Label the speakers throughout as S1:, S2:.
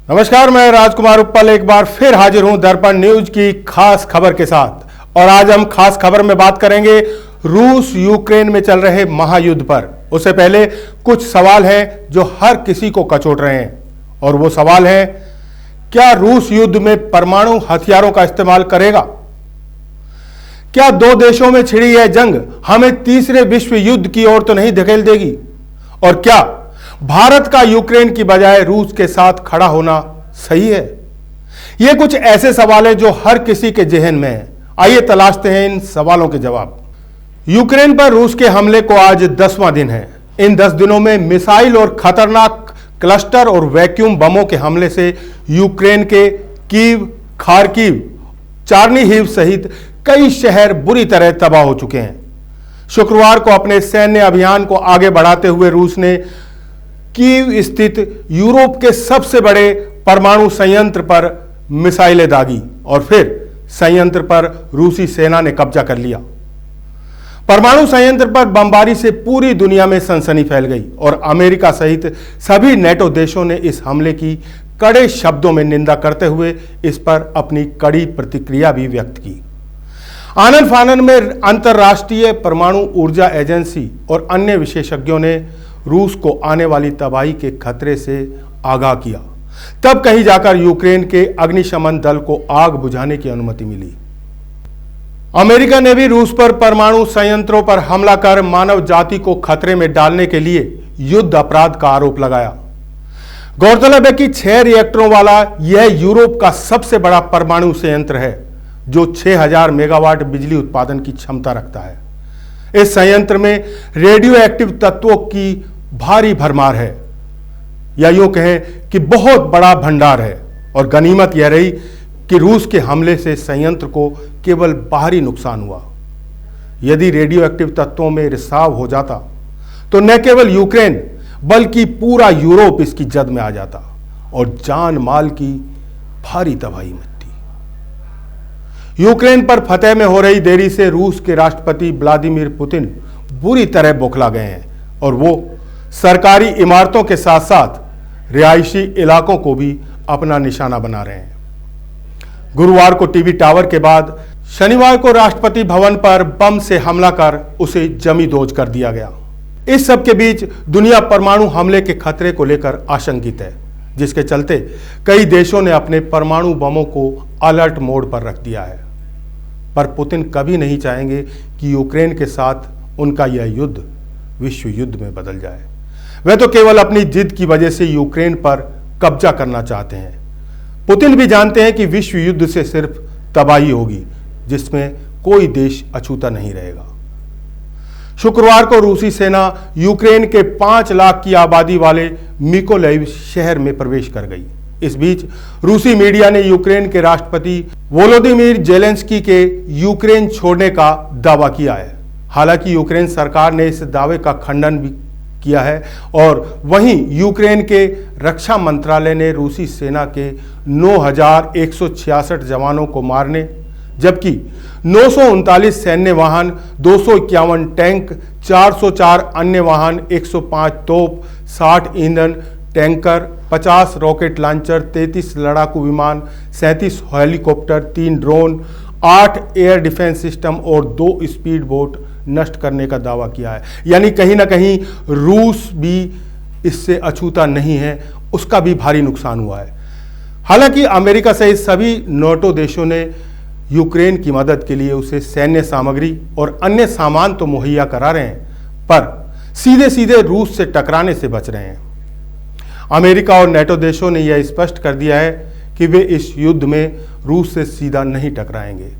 S1: नमस्कार, मैं राजकुमार उप्पल एक बार फिर हाजिर हूं दर्पण न्यूज की खास खबर के साथ। और आज हम खास खबर में बात करेंगे रूस यूक्रेन में चल रहे महायुद्ध पर। उससे पहले कुछ सवाल हैं जो हर किसी को कचोट रहे हैं, और वो सवाल है, क्या रूस युद्ध में परमाणु हथियारों का इस्तेमाल करेगा? क्या दो देशों में छिड़ी यह जंग हमें तीसरे विश्व युद्ध की ओर तो नहीं धकेल देगी? और क्या भारत का यूक्रेन की बजाय रूस के साथ खड़ा होना सही है? ये कुछ ऐसे सवाल हैं जो हर किसी के जहन में हैं। आइए तलाशते हैं इन सवालों के जवाब। यूक्रेन पर रूस के हमले को आज 10वां दिन है। इन 10 दिनों में मिसाइल और खतरनाक क्लस्टर और वैक्यूम बमों के हमले से यूक्रेन के कीव, खार्किव, चार्निहिव सहित कई शहर बुरी तरह तबाह हो चुके हैं। शुक्रवार को अपने सैन्य अभियान को आगे बढ़ाते हुए रूस ने कीव स्थित यूरोप के सबसे बड़े परमाणु संयंत्र पर मिसाइलें दागी और फिर संयंत्र पर रूसी सेना ने कब्जा कर लिया। परमाणु संयंत्र पर बमबारी से पूरी दुनिया में सनसनी फैल गई और अमेरिका सहित सभी नेटो देशों ने इस हमले की कड़े शब्दों में निंदा करते हुए इस पर अपनी कड़ी प्रतिक्रिया भी व्यक्त की। आनन फानन में अंतर्राष्ट्रीय परमाणु ऊर्जा एजेंसी और अन्य विशेषज्ञों ने रूस को आने वाली तबाही के खतरे से आगाह किया। तब कहीं जाकर यूक्रेन के अग्निशमन दल को आग बुझाने की अनुमति मिली। अमेरिका ने भी रूस पर परमाणु संयंत्रों पर हमला कर मानव जाति को खतरे में डालने के लिए युद्ध अपराध का आरोप लगाया। गौरतलब है कि 6 रिएक्टरों वाला यह यूरोप का सबसे बड़ा परमाणु संयंत्र है, जो 6000 मेगावाट बिजली उत्पादन की क्षमता रखता है। इस संयंत्र में रेडियो एक्टिव तत्वों की भारी भरमार है, या यूं कहें कि बहुत बड़ा भंडार है। और गनीमत यह रही कि रूस के हमले से संयंत्र को केवल बाहरी नुकसान हुआ। यदि रेडियो एक्टिव तत्वों में रिसाव हो जाता तो न केवल यूक्रेन बल्कि पूरा यूरोप इसकी जद में आ जाता और जान माल की भारी तबाही मचती। यूक्रेन पर फतेह में हो रही देरी से रूस के राष्ट्रपति व्लादिमीर पुतिन बुरी तरह बौखला गए हैं और वो सरकारी इमारतों के साथ साथ रिहायशी इलाकों को भी अपना निशाना बना रहे हैं। गुरुवार को टीवी टावर के बाद शनिवार को राष्ट्रपति भवन पर बम से हमला कर उसे जमी दोज कर दिया गया। इस सब के बीच दुनिया परमाणु हमले के खतरे को लेकर आशंकित है, जिसके चलते कई देशों ने अपने परमाणु बमों को अलर्ट मोड पर रख दिया है। पर पुतिन कभी नहीं चाहेंगे कि यूक्रेन के साथ उनका यह युद्ध विश्व युद्ध में बदल जाए। वे तो केवल अपनी जिद की वजह से यूक्रेन पर कब्जा करना चाहते हैं। पुतिन भी जानते हैं कि विश्व युद्ध से सिर्फ तबाही होगी, जिसमें कोई देश अछूता नहीं रहेगा। शुक्रवार को रूसी सेना यूक्रेन के 5 लाख की आबादी वाले मिकोलाइव शहर में प्रवेश कर गई। इस बीच रूसी मीडिया ने यूक्रेन के राष्ट्रपति वोलोदिमीर जेलेंस्की के यूक्रेन छोड़ने का दावा किया है। हालांकि यूक्रेन सरकार ने इस दावे का खंडन भी किया है और वहीं यूक्रेन के रक्षा मंत्रालय ने रूसी सेना के 9166 जवानों को मारने, जबकि 939 सैन्य वाहन, 251 टैंक, 404 अन्य वाहन, 105 तोप, 60 ईंधन टैंकर, 50 रॉकेट लॉन्चर, 33 लड़ाकू विमान, 37 helicopter, 3 drone, 8 air defence system और 2 स्पीड बोट नष्ट करने का दावा किया है। यानी कहीं ना कहीं रूस भी इससे अछूता नहीं है, उसका भी भारी नुकसान हुआ है। हालांकि अमेरिका सहित सभी नेटो देशों ने यूक्रेन की मदद के लिए उसे सैन्य सामग्री और अन्य सामान तो मुहैया करा रहे हैं, पर सीधे सीधे रूस से टकराने से बच रहे हैं। अमेरिका और नेटो देशों ने यह स्पष्ट कर दिया है कि वे इस युद्ध में रूस से सीधा नहीं टकराएंगे।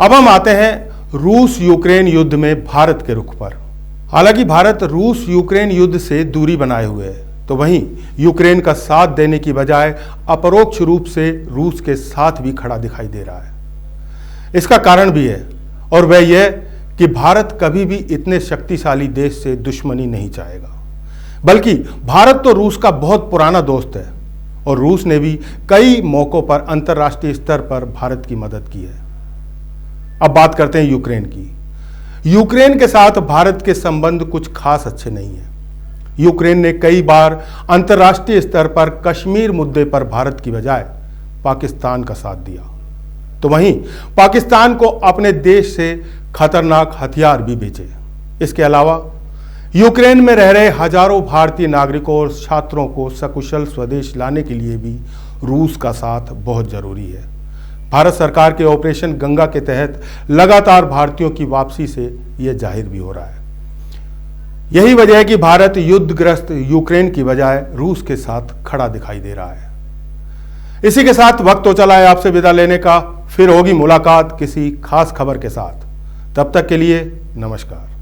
S1: अब हम आते हैं रूस यूक्रेन युद्ध में भारत के रुख पर। हालांकि भारत रूस यूक्रेन युद्ध से दूरी बनाए हुए है, तो वहीं यूक्रेन का साथ देने की बजाय अपरोक्ष रूप से रूस के साथ भी खड़ा दिखाई दे रहा है। इसका कारण भी है, और वह यह कि भारत कभी भी इतने शक्तिशाली देश से दुश्मनी नहीं चाहेगा, बल्कि भारत तो रूस का बहुत पुराना दोस्त है और रूस ने भी कई मौकों पर अंतर्राष्ट्रीय स्तर पर भारत की मदद की है। अब बात करते हैं यूक्रेन की। यूक्रेन के साथ भारत के संबंध कुछ खास अच्छे नहीं है। यूक्रेन ने कई बार अंतर्राष्ट्रीय स्तर पर कश्मीर मुद्दे पर भारत की बजाय पाकिस्तान का साथ दिया, तो वहीं पाकिस्तान को अपने देश से खतरनाक हथियार भी भेजे। इसके अलावा यूक्रेन में रह रहे हजारों भारतीय नागरिकों और छात्रों को सकुशल स्वदेश लाने के लिए भी रूस का साथ बहुत जरूरी है। भारत सरकार के ऑपरेशन गंगा के तहत लगातार भारतीयों की वापसी से यह जाहिर भी हो रहा है। यही वजह है कि भारत युद्धग्रस्त यूक्रेन की बजाय रूस के साथ खड़ा दिखाई दे रहा है। इसी के साथ वक्त तो चला है आपसे विदा लेने का। फिर होगी मुलाकात किसी खास खबर के साथ। तब तक के लिए नमस्कार।